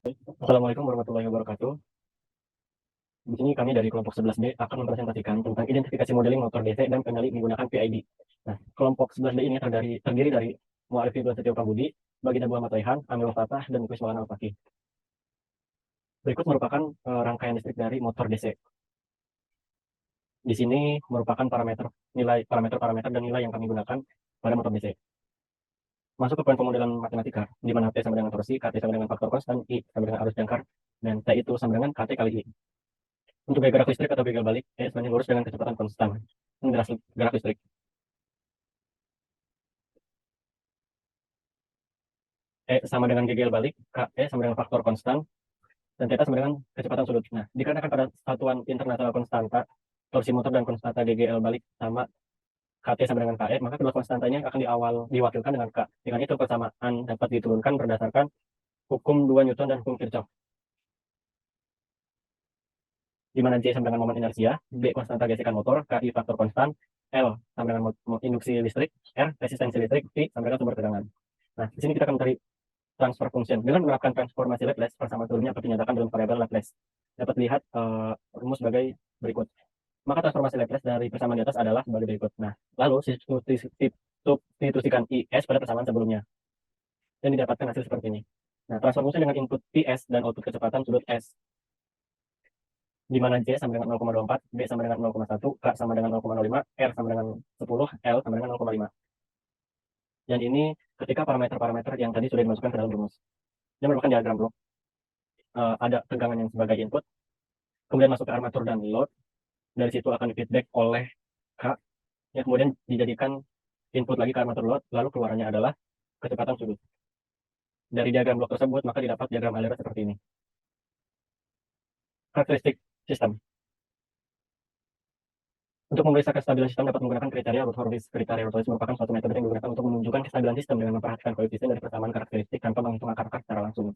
Assalamualaikum warahmatullahi wabarakatuh. Di sini kami dari kelompok 11B akan mempresentasikan tentang identifikasi modeling motor DC dan kendali menggunakan PID. Nah, kelompok 11B ini terdiri dari Muarif Ibnu Setio Prabudi, Baginda Muhammad Raihan, Amil Fatah, dan Muklis Maulana Al-Fakih. Berikut merupakan rangkaian listrik dari motor DC. Di sini merupakan parameter dan nilai yang kami gunakan pada motor DC. Masuk ke poin pemodelan matematika, di mana T sama dengan torsi, KT sama dengan faktor konstan, I sama dengan arus jangkar, dan T itu sama dengan KT kali I. Untuk gaya gerak listrik atau begal balik, semakin lurus dengan kecepatan konstan. Ini gerak listrik. Sama dengan gegal balik, sama dengan faktor konstan, dan θ sama dengan kecepatan sudut. Nah, dikarenakan pada satuan internasional konstanta, torsi motor dan konstanta GGL balik sama KT sama dengan KE, maka kedua konstantanya akan diwakilkan dengan K. Dengan itu persamaan dapat diturunkan berdasarkan hukum 2 Newton dan hukum Kirchhoff. Di mana J sama dengan momen inersia, B konstanta gesekan motor, KI faktor konstan, L sama dengan induksi listrik, R resistensi listrik, V sama dengan sumber tegangan. Nah, di sini kita akan mencari transfer function. Dengan menerapkan transformasi Laplace, persamaan sebelumnya akan dinyatakan dalam variabel Laplace. Dapat dilihat rumus sebagai berikut. Maka transformasi Laplace dari persamaan di atas adalah sebagai berikut. Nah, lalu substitusikan IS pada persamaan sebelumnya. Dan didapatkan hasil seperti ini. Nah, transfer function dengan input PS dan output kecepatan sudut S. Di mana J sama dengan 0,24, B sama dengan 0,1, K sama dengan 0,05, R sama dengan 10, L sama dengan 0,5. Dan ini ketika parameter-parameter yang tadi sudah dimasukkan ke dalam rumus. Ini merupakan diagram blok. Ada tegangan yang sebagai input, kemudian masuk ke armatur dan load. Dari situ akan di-feedback oleh K, yang kemudian dijadikan input lagi ke armatur load, lalu keluarannya adalah kecepatan sudut. Dari diagram blok tersebut, maka didapat diagram aliran seperti ini. Karakteristik sistem. Untuk memeriksa kestabilan sistem dapat menggunakan kriteria Rutherford. Kriteria Rutherford merupakan suatu metode yang digunakan untuk menunjukkan kestabilan sistem dengan memperhatikan koefisien dari persamaan karakteristik tanpa menghitung akar-akar secara langsung.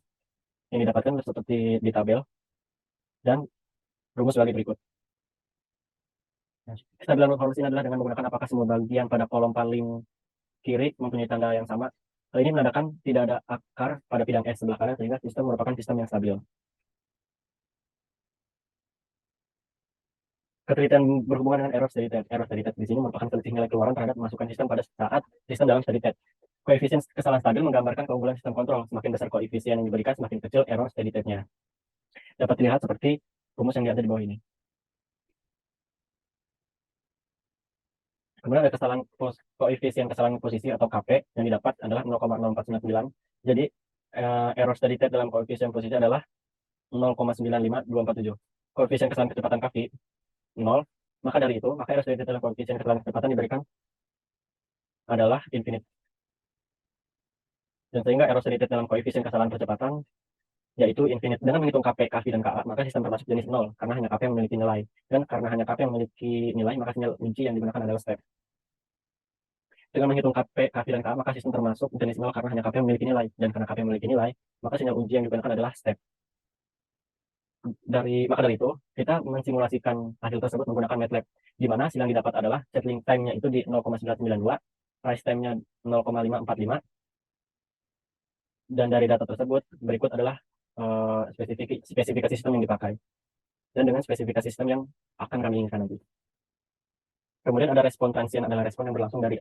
Yang didapatkan seperti di tabel dan rumus sebagai berikut. Kestabilan Rutherford ini adalah dengan menggunakan apakah semua bagian pada kolom paling kiri mempunyai tanda yang sama. Hal ini menandakan tidak ada akar pada bidang S sebelah kanan sehingga sistem merupakan sistem yang stabil. Ketelitian berhubungan dengan error steady state. Error steady state di sini merupakan selisih nilai keluaran terhadap masukan sistem pada saat sistem dalam steady state. Koefisien kesalahan stabil menggambarkan keunggulan sistem kontrol. Semakin besar koefisien yang diberikan, semakin kecil error steady state-nya. Dapat dilihat seperti rumus yang ada di bawah ini. Kemudian ada koefisien kesalahan posisi atau KP yang didapat adalah 0,0499. Jadi error steady state dalam koefisien posisi adalah 0,95,247. Koefisien kesalahan kecepatan kaki 0. Maka dari itu, maka error steady state dalam koefisien kesalahan kecepatan diberikan adalah infinite. Dan sehingga error steady state dalam koefisien kesalahan kecepatan yaitu infinite. Dengan menghitung KP, KV, dan KA, maka sistem termasuk jenis 0 karena hanya KP yang memiliki nilai. Dan karena hanya KP yang memiliki nilai, maka sinyal kunci yang digunakan adalah step. Dengan menghitung KP, KV, dan KA, maka sistem termasuk jenis 0 karena hanya KP yang memiliki nilai. Dan karena KP yang memiliki nilai, maka sinyal uji yang digunakan adalah step. Maka dari itu, kita mensimulasikan hasil tersebut menggunakan MATLAB, di mana hasil yang didapat adalah settling time-nya itu di 0,992, rise time-nya 0,545, dan dari data tersebut berikut adalah spesifikasi sistem yang dipakai dan dengan spesifikasi sistem yang akan kami inginkan nanti. Kemudian ada respon transient, adalah respon yang berlangsung dari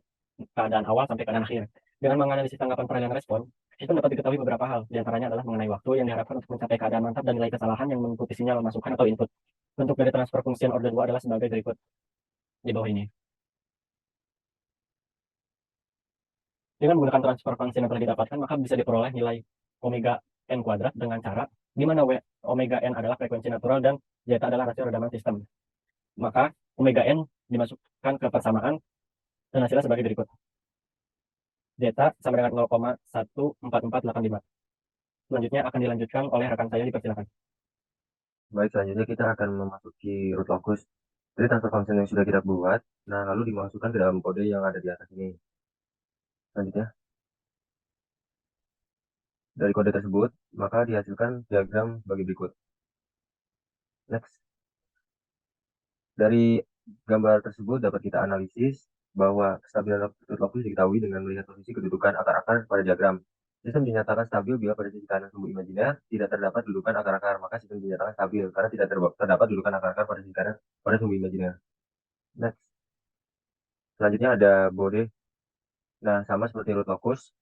keadaan awal sampai keadaan akhir. Dengan menganalisis tanggapan perolehan respon, sistem dapat diketahui beberapa hal. Di antaranya adalah mengenai waktu yang diharapkan untuk mencapai keadaan mantap dan nilai kesalahan yang mengikuti sinyal masukan atau input. Bentuk dari transfer function order 2 adalah sebagai berikut di bawah ini. Dengan menggunakan transfer function yang telah didapatkan, maka bisa diperoleh nilai omega n kuadrat dengan cara di mana omega n adalah frekuensi natural dan zeta adalah rasio redaman sistem. Maka omega n dimasukkan ke persamaan dan hasilnya sebagai berikut. Zeta sama dengan 0,14485. Selanjutnya akan dilanjutkan oleh rekan saya, dipersilakan. Baik, selanjutnya kita akan memasuki root locus dari transfer function yang sudah kita buat. Nah, lalu dimasukkan ke dalam kode yang ada di atas ini. Selanjutnya, dari kode tersebut, maka dihasilkan diagram bagi berikut. Next. Dari gambar tersebut dapat kita analisis bahwa kestabilan root locus diketahui dengan melihat posisi kedudukan akar-akar pada diagram. Sistem dinyatakan stabil bila pada sisi kanan sumbu imajiner tidak terdapat dudukan akar-akar, maka sistem dinyatakan stabil karena tidak terdapat dudukan akar-akar pada sisi kanan pada sumbu imajiner. Next. Selanjutnya ada bode. Nah, sama seperti root locus,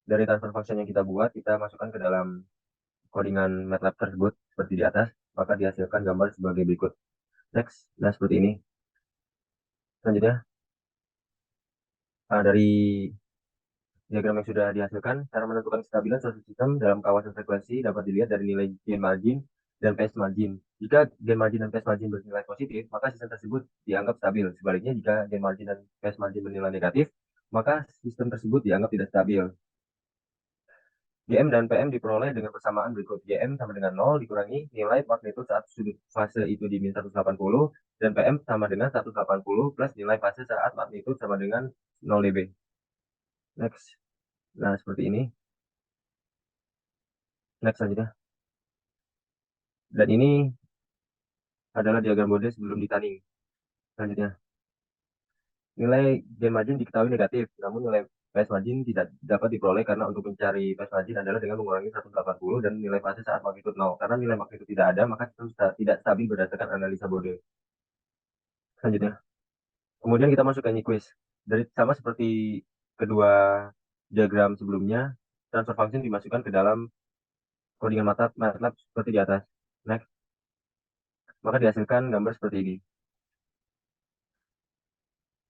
dari transfer function yang kita buat, kita masukkan ke dalam codingan MATLAB tersebut seperti di atas, maka dihasilkan gambar sebagai berikut. Next. Nah, seperti ini. Selanjutnya, dari diagram yang sudah dihasilkan, cara menentukan kestabilan suatu sistem dalam kawasan frekuensi dapat dilihat dari nilai gain margin dan phase margin. Jika gain margin dan phase margin bernilai positif, maka sistem tersebut dianggap stabil. Sebaliknya, jika gain margin dan phase margin bernilai negatif, maka sistem tersebut dianggap tidak stabil. Gm dan Pm diperoleh dengan persamaan berikut. Gm sama dengan 0 dikurangi nilai magnitud saat sudut fase itu di min 180 dan Pm sama dengan 180 plus nilai fase saat magnitud sama dengan 0 dB. Next. Nah, seperti ini. Next saja. Dan ini adalah diagram bode sebelum ditanning. Selanjutnya. Nilai gain margin diketahui negatif, namun nilai phase margin tidak dapat diperoleh karena untuk mencari phase margin adalah dengan mengurangi 180 dan nilai fase saat magnitud 0. Karena nilai magnitud tidak ada, maka sistem tidak stabil berdasarkan analisa bode. Selanjutnya. Kemudian kita masuk ke Nyquist. Dari sama seperti kedua diagram sebelumnya, transfer function dimasukkan ke dalam codingan MATLAB seperti di atas. Next. Maka dihasilkan gambar seperti ini.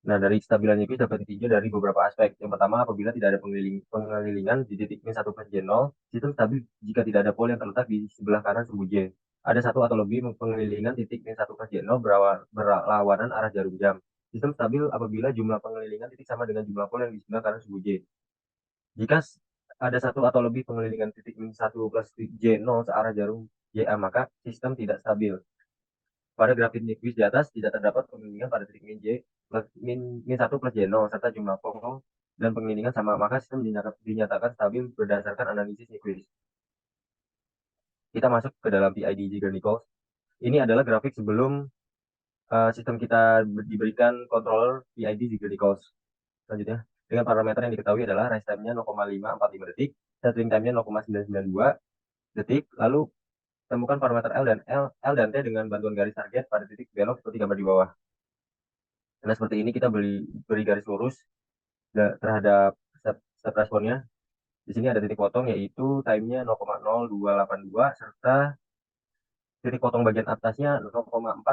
Nah, dari kestabilan Nyquist dapat ditinjau dari beberapa aspek. Yang pertama, apabila tidak ada pengelilingan di titik min 1 plus J0, sistem stabil jika tidak ada pol yang terletak di sebelah kanan sumbu J. Ada satu atau lebih pengelilingan titik min 1 plus J0 berlawanan arah jarum jam. Sistem stabil apabila jumlah pengelilingan titik sama dengan jumlah pol yang di sebelah kanan sumbu J. Jika ada satu atau lebih pengelilingan titik min 1 plus J0 searah jarum JA, maka sistem tidak stabil. Pada grafik Nyquist di atas tidak terdapat pengelilingan pada titik min J plus min 1 plus J0 serta jumlah pol dan pengelilingan sama, maka sistem dinyatakan stabil berdasarkan analisis Nyquist. Kita masuk ke dalam PID Ziegler-Nichols. Ini adalah grafik sebelum sistem kita diberikan controller PID Ziegler-Nichols. Selanjutnya, dengan parameter yang diketahui adalah rise time-nya 0,545 detik, settling time-nya 0,992 detik, lalu temukan parameter L dan T dengan bantuan garis target pada titik belok seperti gambar di bawah. Nah, seperti ini kita beri garis lurus terhadap step responnya. Di sini ada titik potong yaitu time-nya 0,0282 serta titik potong bagian atasnya 0,413.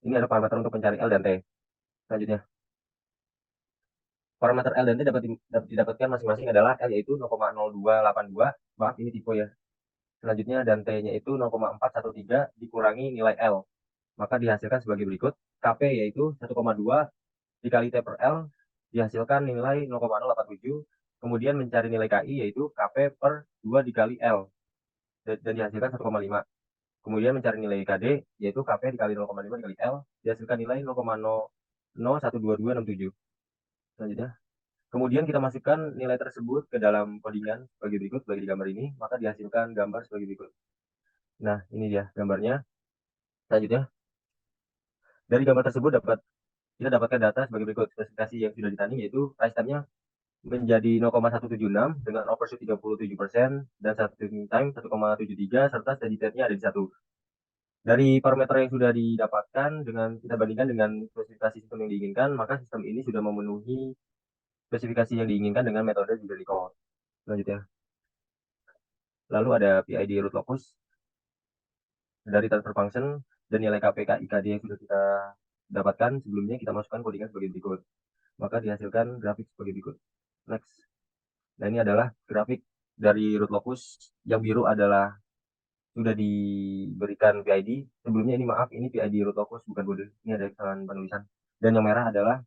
Ini ada parameter untuk mencari L dan T. Selanjutnya, parameter L dan T dapat didapatkan masing-masing adalah L yaitu 0,0282, maaf ini tipe ya. Selanjutnya dan T-nya itu 0,413 dikurangi nilai L. Maka dihasilkan sebagai berikut. Kp yaitu 1,2 dikali T per L dihasilkan nilai 0,087. Kemudian mencari nilai KI yaitu Kp per 2 dikali L dan dihasilkan 1,5. Kemudian mencari nilai KD yaitu Kp dikali 0,5 dikali L dihasilkan nilai 0,012267. Selanjutnya. Kemudian kita masukkan nilai tersebut ke dalam codingan sebagai berikut, sebagai di gambar ini, maka dihasilkan gambar sebagai berikut. Nah, ini dia gambarnya. Selanjutnya, dari gambar tersebut kita dapatkan data sebagai berikut. Spesifikasi yang sudah ditanding yaitu rise time-nya menjadi 0,176 dengan overshoot 37% dan settling time 1,73 serta steady state-nya ada di 1. Dari parameter yang sudah didapatkan dengan kita bandingkan dengan spesifikasi sistem yang diinginkan, maka sistem ini sudah memenuhi spesifikasi yang diinginkan dengan metode Ziegler-Nichols. Selanjutnya, lalu ada PID root locus dari transfer function dan nilai KPK IKD yang sudah kita dapatkan sebelumnya kita masukkan codingan sebagai berikut. Maka dihasilkan grafik sebagai berikut. Next. Nah, ini adalah grafik dari root locus. Yang biru adalah sudah diberikan PID. Sebelumnya ini maaf, ini PID root locus bukan bode. Ini ada kesalahan penulisan. Dan yang merah adalah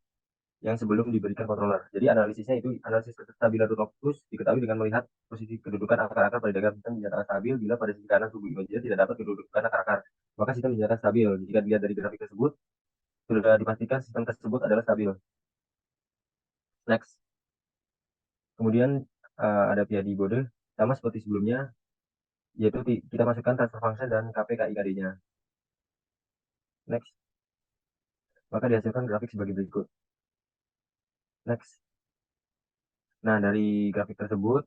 yang sebelum diberikan controller. Jadi analisisnya itu analisis kestabilan root locus diketahui dengan melihat posisi kedudukan akar-akar pada diagram sistem dinyatakan stabil bila pada sisi kanan sumbu imajiner tidak dapat kedudukan akar-akar. Maka sistem dinyatakan stabil. Jika dilihat dari grafik tersebut, sudah dipastikan sistem tersebut adalah stabil. Next. Kemudian ada PID bode sama seperti sebelumnya, yaitu kita masukkan transfer function dan KPKIKD-nya. Next. Maka dihasilkan grafik sebagai berikut. Next. Nah, dari grafik tersebut,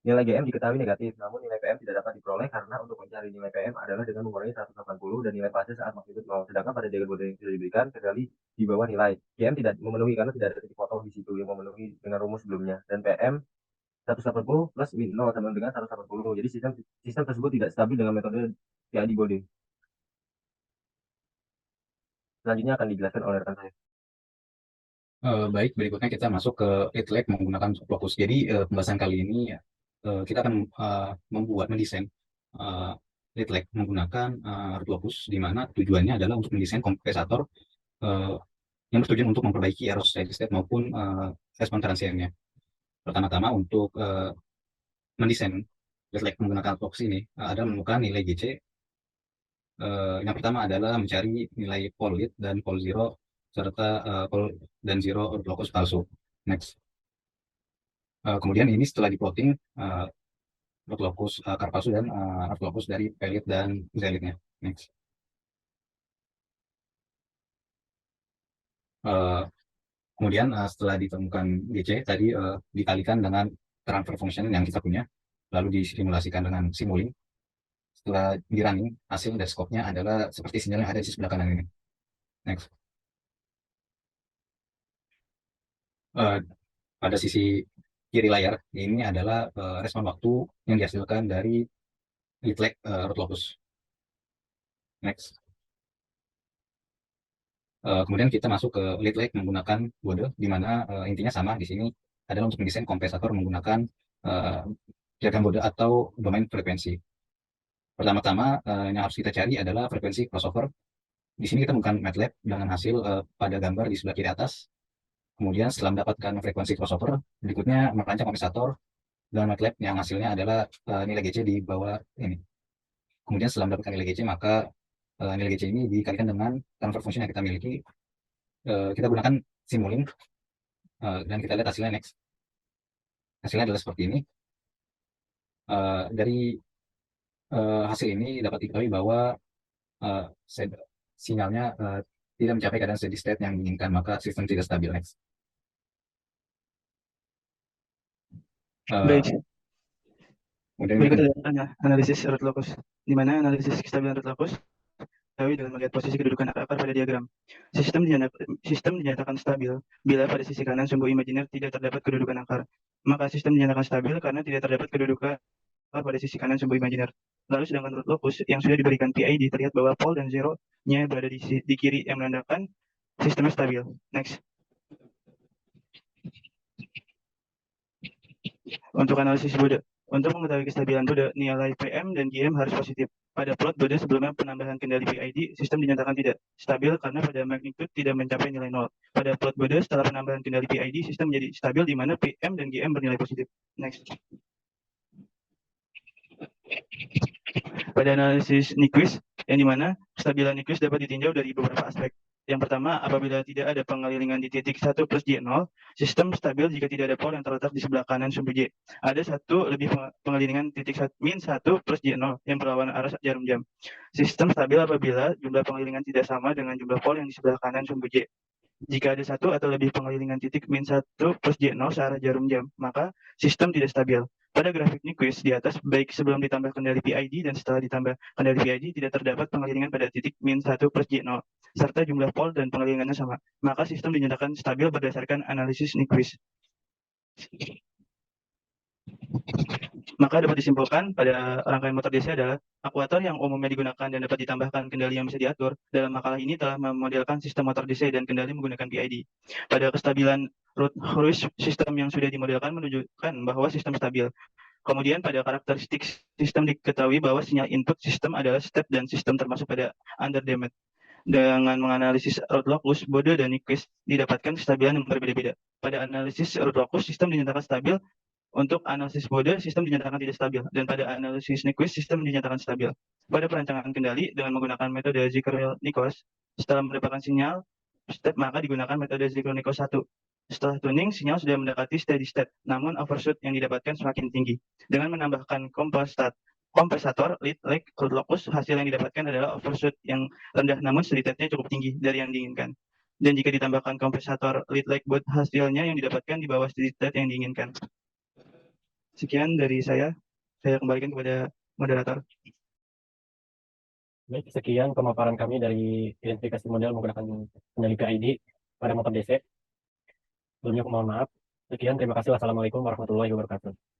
nilai GM diketahui negatif, namun nilai PM tidak dapat diperoleh karena untuk mencari nilai PM adalah dengan mengurangi 180 dan nilai fase saat magnitudo 0. Sedangkan pada diagram Bode yang sudah diberikan, kendali di bawah nilai. GM tidak memenuhi karena tidak ada titik potong di situ yang memenuhi dengan rumus sebelumnya. Dan PM 180 plus Win 0 sama dengan 180. Jadi sistem tersebut tidak stabil dengan metode PID Bode. Selanjutnya akan dijelaskan oleh rekan saya. Baik, berikutnya kita masuk ke lead lag menggunakan fokus. Jadi pembahasan kali ini kita akan mendesain lead lag menggunakan root locus, di mana tujuannya adalah untuk mendesain kompresator uh, yang bertujuan untuk memperbaiki error steady state maupun respon transiennya. Pertama-tama untuk mendesain lead lag menggunakan root locus ini adalah menemukan nilai GC. Yang pertama adalah mencari nilai pol lead dan pol zero serta pol dan zero root locus palsu. Next. Kemudian ini setelah di-plotting root locus akar palsu dan root locus dari pelit dan zelitnya. Next. Kemudian setelah ditemukan GC tadi dikalikan dengan transfer function yang kita punya, lalu disimulasikan dengan Simulink. Setelah di running, hasil dari scope-nya adalah seperti sinyal yang ada di sebelah kanan ini. Next. Pada sisi kiri layar ini adalah respon waktu yang dihasilkan dari lead lag root locus. Next. Kemudian kita masuk ke lead lag menggunakan Bode, di mana intinya sama di sini adalah untuk mendesain kompensator menggunakan diagram Bode atau domain frekuensi. Pertama-tama yang harus kita cari adalah frekuensi crossover. Di sini kita menggunakan MATLAB dengan hasil pada gambar di sebelah kiri atas. Kemudian setelah mendapatkan frekuensi crossover, berikutnya merancang kompensator dengan MATLAB yang hasilnya adalah nilai GC di bawah ini. Kemudian setelah mendapatkan nilai GC, maka nilai GC ini dikalikan dengan transfer function yang kita miliki. Kita gunakan Simulink dan kita lihat hasilnya. Next. Hasilnya adalah seperti ini. Dari hasil ini dapat diketahui bahwa sinyalnya tidak mencapai keadaan steady state yang diinginkan, maka sistem tidak stabil. Next. Baik, Kemudian berikut adalah analisis root locus, di mana analisis kestabilan root locus diketahui dengan melihat posisi kedudukan akar pada diagram. Sistem dinyatakan stabil bila pada sisi kanan sumbu imajiner tidak terdapat kedudukan akar. Maka sistem dinyatakan stabil karena tidak terdapat kedudukan akar pada sisi kanan sumbu imajiner. Lalu sedangkan root locus yang sudah diberikan PID terlihat bahwa pol dan zero-nya berada di kiri yang menandakan sistemnya stabil. Next. Untuk analisis Bode, untuk mengetahui kestabilan Bode, nilai PM dan GM harus positif. Pada plot Bode sebelumnya penambahan kendali PID, sistem dinyatakan tidak stabil karena pada magnitude tidak mencapai nilai 0. Pada plot Bode setelah penambahan kendali PID, sistem menjadi stabil di mana PM dan GM bernilai positif. Next. Pada analisis Nyquist, yang dimana kestabilan Nyquist dapat ditinjau dari beberapa aspek. Yang pertama, apabila tidak ada pengelilingan di titik 1 plus J0, sistem stabil jika tidak ada pol yang terletak di sebelah kanan sumbu J. Ada satu lebih pengelilingan titik min 1 plus J0 yang berlawanan arah jarum jam. Sistem stabil apabila jumlah pengelilingan tidak sama dengan jumlah pol yang di sebelah kanan sumbu J. Jika ada satu atau lebih pengelilingan titik min 1 plus J0 searah jarum jam, maka sistem tidak stabil. Pada grafik Nyquist di atas, baik sebelum ditambah kendali PID dan setelah ditambah kendali PID, tidak terdapat pengelilingan pada titik min 1 plus J0, serta jumlah pol dan pengelilingannya sama. Maka sistem dinyatakan stabil berdasarkan analisis Nyquist. Maka dapat disimpulkan pada rangkaian motor DC adalah akuator yang umumnya digunakan dan dapat ditambahkan kendali yang bisa diatur. Dalam makalah ini telah memodelkan sistem motor DC dan kendali menggunakan PID. Pada kestabilan root Hurwitz, sistem yang sudah dimodelkan menunjukkan bahwa sistem stabil. Kemudian pada karakteristik sistem diketahui bahwa sinyal input sistem adalah step dan sistem termasuk pada underdamped. Dengan menganalisis root locus, Bode dan Nyquist didapatkan kestabilan yang berbeda-beda. Pada analisis root locus, sistem dinyatakan stabil. Untuk analisis Bode, sistem dinyatakan tidak stabil. Dan pada analisis Nyquist, sistem dinyatakan stabil. Pada perancangan kendali dengan menggunakan metode Ziegler-Nichols, setelah mendapatkan sinyal step, maka digunakan metode Ziegler-Nichols 1. Setelah tuning, sinyal sudah mendekati steady state, namun overshoot yang didapatkan semakin tinggi. Dengan menambahkan kompensator lead lag root locus, hasil yang didapatkan adalah overshoot yang rendah, namun steady state-nya cukup tinggi dari yang diinginkan. dan jika ditambahkan kompensator lead lag buat hasilnya yang didapatkan di bawah steady state yang diinginkan. Sekian dari saya kembalikan kepada moderator. Baik, sekian pemaparan kami dari identifikasi model menggunakan kendali PID pada motor DC. Sebelumnya aku mohon maaf. Sekian, terima kasih. Wassalamualaikum warahmatullahi wabarakatuh.